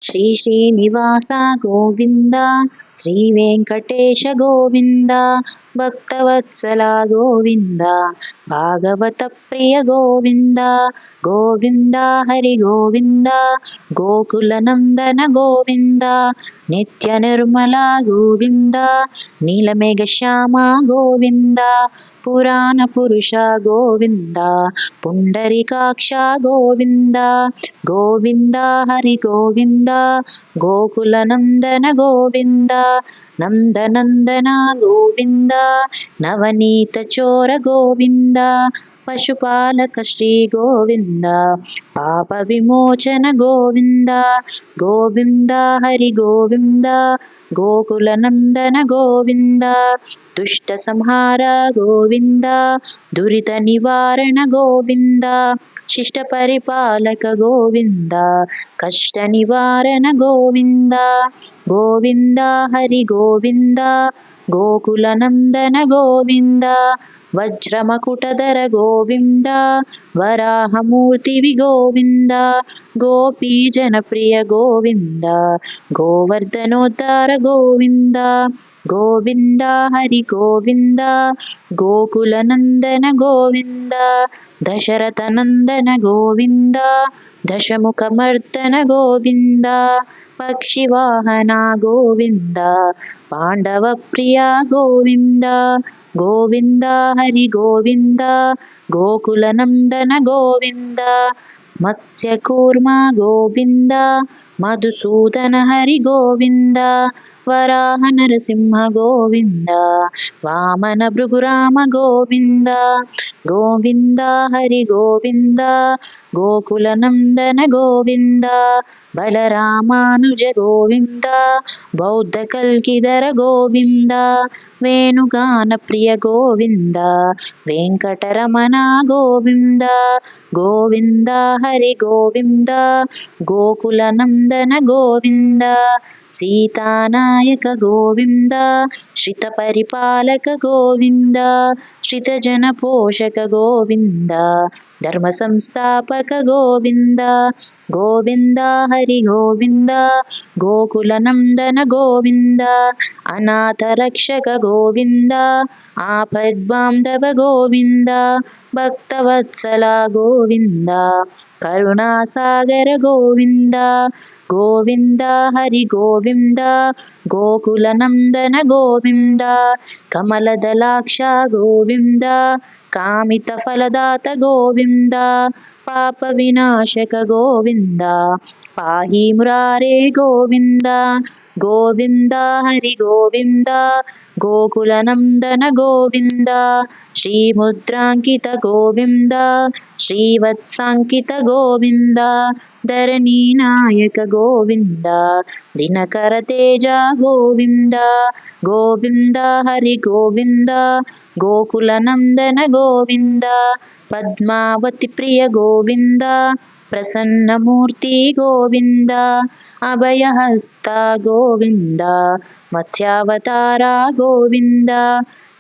శ్రీ శ్రీనివాస గోవింద, శ్రీ వెంకటేశ గోవింద, భక్తవత్సల గోవింద, భాగవత ప్రియ గోవింద, గోవింద హరి గోవింద, గోకుల నందన గోవింద, నిత్య నిర్మల గోవింద, నీలమేఘ శ్యామ గోవింద, పురాణ పురుష గోవింద, పుండరీకాక్ష గోవింద, గోవింద హరి గోవింద, గోకుల నందన గోవింద, నందనందన గోవింద, నవనీత చోర గోవింద, పశుపాలక శ్రీ గోవింద, పాప విమోచన గోవింద, గోవింద హరి గోవింద, గోకుల నందన గోవింద, దుష్ట సంహార గోవింద, దురిత నివారణ గోవింద, శిష్ట పరిపాలక గోవింద, కష్ట నివారణ గోవింద, గోవింద హరి గోవింద, గోకుల నందన గోవింద, వజ్రమకుటధర గోవింద, వరాహమూర్తివి గోవింద, గోపీ జనప్రియ గోవింద, గోవర్ధనోద్ధార గోవింద, గోవింద హరి గోవింద, గోకుల నందన గోవింద, దశరథ నందన గోవింద, దశముఖమర్దన గోవింద, పక్షివాహన గోవింద, పాండవ ప్రియ గోవింద, గోవింద హరి గోవింద, గోకుల నందన గోవింద, మత్స్యకూర్మ గోవింద, మధుసూదన హరి గోవింద, వరాహ నరసింహ గోవింద, వామన భృగురామ గోవింద, గోవింద హరి గోవింద, గోకుల నందన గోవింద, బలరామానుజ గోవింద, బౌద్ధ కల్కిధర గోవింద, వేణుగాన ప్రియ గోవింద, వెంకటరమణ గోవింద, గోవింద హరి గోవింద, గోకుల నందన గోవింద, సీతానాయక గోవింద, శ్రిత పరిపాలక గోవింద, శ్రిత జన పోషక గోవింద, ధర్మ సంస్థాపక గోవింద, గోవింద హరి గోవింద, గోకుల నందన గోవింద, అనాథ రక్షక గోవింద, ఆపద్బాంధవ గోవింద, భక్తవత్సల గోవింద, కరుణాసాగర గోవింద, గోవింద హరి గోవింద, గోకుల నందన గోవింద, కమలదలాక్ష గోవింద, కామిత ఫలదాత గోవింద, పాప వినాశక గోవింద, పాహి మురారే గోవింద, గోవింద హరి గోవింద, గోకుల నందన గోవింద, శ్రీముద్రాంకిత గోవింద, శ్రీవత్సాంకిత గోవింద, ధరణీ నాయక గోవింద, దినకర తేజ గోవింద, గోవింద హరి గోవింద, గోకుల నందన గోవింద, పద్మావతి ప్రియ గోవింద, ప్రసన్నమూర్తి గోవింద, అభయహస్త గోవింద, మత్స్యావతార గోవింద,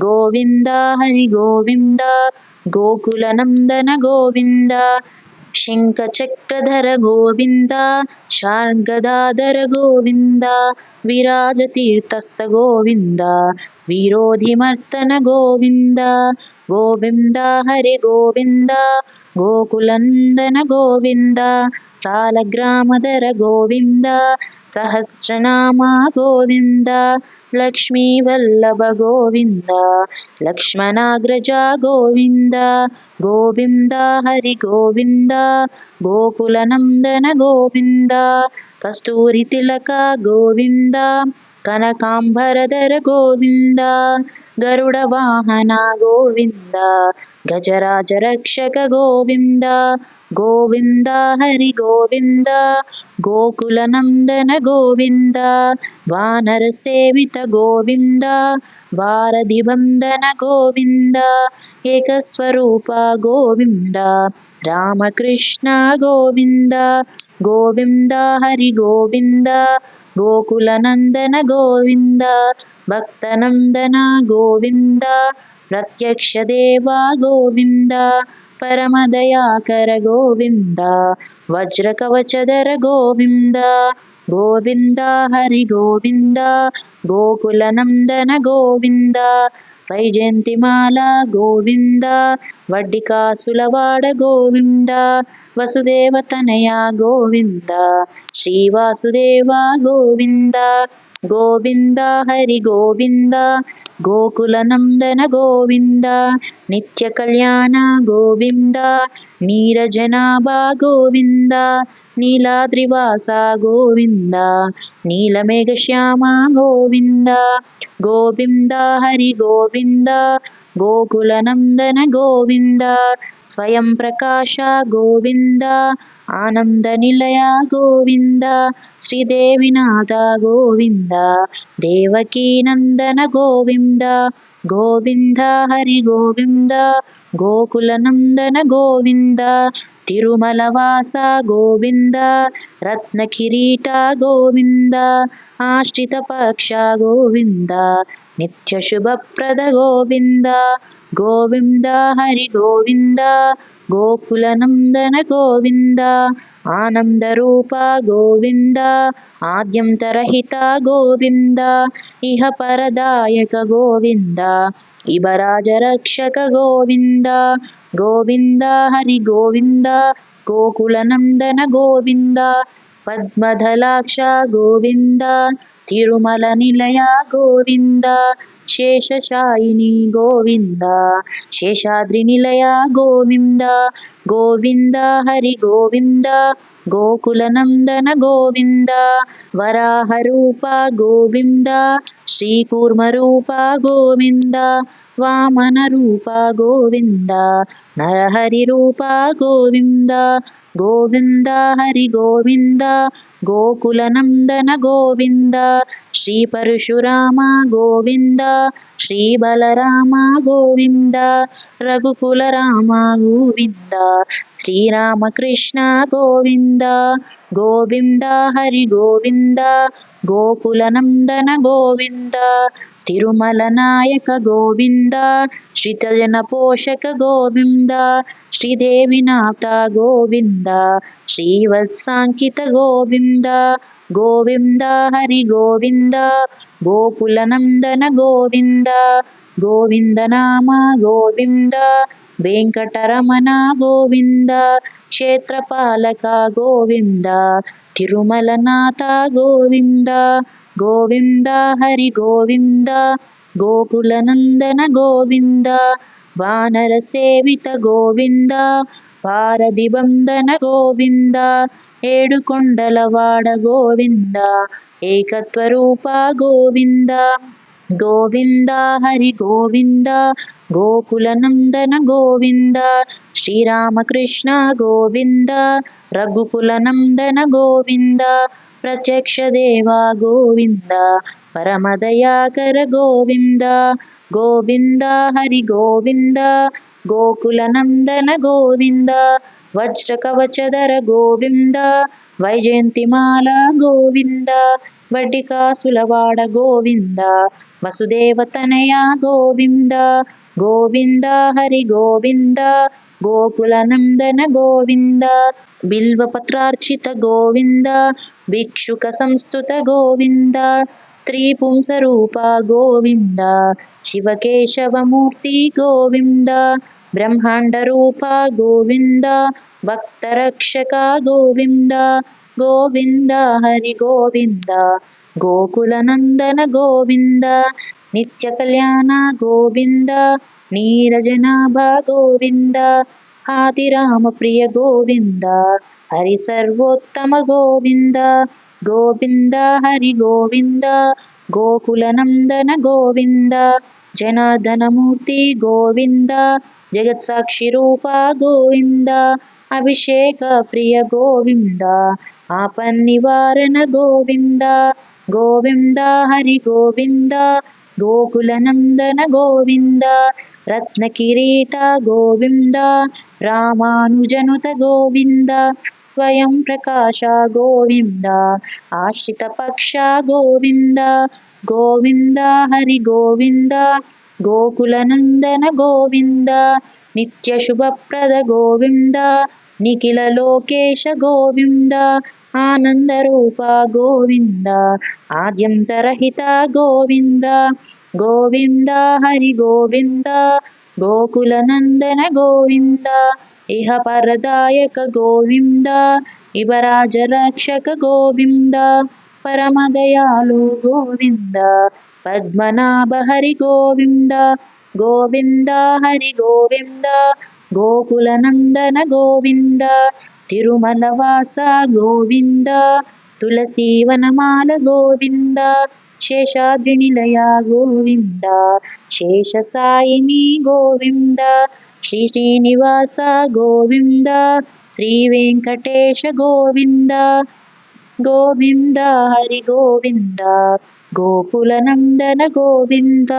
గోవింద హరి గోవింద, గోకుల నందన గోవింద, శంఖ చక్రధర గోవింద, శార్గదాధర గోవింద, విరాజ తీర్థస్థ గోవింద, విరోధిమర్తన గోవింద, గోవింద హరి గోవింద, గోకులందన గోవింద, సాలగ్రామధర గోవింద, సహస్రనామ గోవింద, లక్ష్మీ వల్లభ గోవింద, లక్ష్మణాగ్రజ గోవింద, గోవింద హరి గోవింద, గోకుల నందన గోవింద, కస్తూరి తిలక గోవింద, కనకాంబరధర గోవింద, గరుడ వాహన గోవింద, గజరాజ రక్షక గోవింద, గోవింద హరి గోవింద, గోకుల నందన గోవింద, వానర సేవిత గోవింద, వారధి వందన గోవింద, ఏకస్వరూప గోవింద, రామకృష్ణ గోవింద, గోవింద హరి గోవింద, గోకుల నందన గోవింద, భక్తనందన గోవింద, ప్రత్యక్ష దేవ గోవింద, పరమదయాకర గోవింద, వజ్రకవచధర గోవింద, గోవింద హరి గోవింద గోకులనందన గోవింద వైజయంతిమాల గోవింద వడ్డికాసులవాడ గోవింద వసుదేవతనయ గోవింద శ్రీవాసుదేవ గోవింద గోవింద హరి గోవింద గోకులనందన గోవింద నిత్య కళ్యాణ గోవింద నీరజనాభా గోవింద నీలాద్రివాస గోవింద నీలమేఘశ్యామ గోవింద గోవింద హరి గోవింద గోకులనందన గోవింద స్వయం ప్రకాశ గోవింద ఆనంద నిలయ గోవింద శ్రీదేవినాథ గోవింద దేవకీనందన గోవింద గోవింద హరి గోవింద గోకులనందన గోవింద తిరుమలవాస గోవింద రత్నకిరీట గోవింద ఆశ్రితపక్ష గోవింద నిత్యశుభప్రద గోవింద గోవింద హరి గోవింద గోకులనందన గోవింద ఆనందరూప గోవింద ఆద్యంతరహిత గోవింద ఇహ పరదాయక గోవింద ఇవరాజరక్షక గోవింద గోవింద హరి గోవింద గోకులనందన గోవింద పద్మధలాక్ష గోవింద తిరుమల నిలయ గోవింద శేషశాయిని గోవింద శేషాద్రి నిలయ గోవింద గోవింద హరి గోవింద గోకులనందన గోవింద వరాహరూప గోవింద శ్రీకూర్మరూప గోవింద వామన రూప గోవింద నరహరి రూప గోవింద గోవింద హరి గోవింద గోకులనందన గోవింద శ్రీ పరశురామ గోవింద శ్రీ బలరామ గోవింద రఘుకుల రామ గోవింద శ్రీరామకృష్ణ గోవింద గోవింద హరి గోవింద గోకులనందన గోవింద తిరుమల నాయక గోవింద శ్రీతజన పోషక గోవింద శ్రీదేవినాథ గోవింద శ్రీవత్సాంకిత గోవింద గోవింద హరి గోవింద గోకులనందన గోవింద గోవింద నామ గోవింద వెంకటరమణ గోవింద క్షేత్రపాలక గోవింద తిరుమలనాథ గోవింద గోవింద హరి గోవింద గోకులనందన గోవింద వానర సేవిత గోవింద వారధి బంధన గోవింద ఏడుకొండలవాడ గోవింద ఏకత్వరూప గోవింద గోవింద హరి గోవింద గోకులనందన గోవింద శ్రీరామకృష్ణ గోవింద రఘుకులనందన గోవింద ప్రత్యక్ష దేవ గోవింద పరమదయాకర గోవింద గోవింద హరి గోవింద గోకులనందన గోవింద వజ్రకవచధర గోవింద వైజయంతిమాల గోవింద వడ్డికాసులవాడ గోవింద వసుదేవతనయ గోవింద గోవింద హరి గోవింద గోకులనందన గోవింద బిల్వపత్రార్చిత గోవింద భిక్షుక సంస్థుత గోవింద స్త్రీ పుంసరూప గోవింద శివకేశవమూర్తి గోవింద బ్రహ్మాండ రూప గోవింద భక్తరక్షక గోవింద గోవింద హరి గోవింద గోకులనందన గోవింద నిత్య కళ్యాణ గోవింద నీరజనాభ గోవింద ఆదిరామ ప్రియ గోవింద హరి సర్వోత్తమ గోవింద గోవింద హరి గోవింద గోకులనందన గోవింద జనార్దనమూర్తి గోవింద జగత్సాక్షి రూప గోవింద అభిషేక ప్రియ గోవింద ఆపన్నివారణ గోవింద గోవింద హరి గోవింద గోకులనందన గోవింద రత్నకిరీట గోవింద రామానుజనుత గోవింద స్వయం ప్రకాశ గోవింద ఆశ్రిత పక్ష గోవింద గోవింద హరి గోవింద గోకులనందన గోవింద నిత్య శుభప్రద గోవింద నిఖిల లోకేశ గోవింద ఆనందరూప గోవింద ఆద్యంతరహిత గోవింద గోవింద హరి గోవింద గోకులనందన గోవింద ఇహ పరదాయక గోవింద ఇవరాజరక్షక గోవింద పరమదయాళు గోవింద పద్మనాభ హరి గోవింద గోవింద హరి గోవింద గోకులనందన గోవింద తిరుమలవాస గోవింద తులసీవనమాల గోవింద శేషాద్రినిలయ గోవింద శేషసాయిని గోవింద శ్రీ శ్రీనివాస గోవింద శ్రీ వెంకటేశ గోవింద గోవింద హరి గోవింద గోకులనందన గోవింద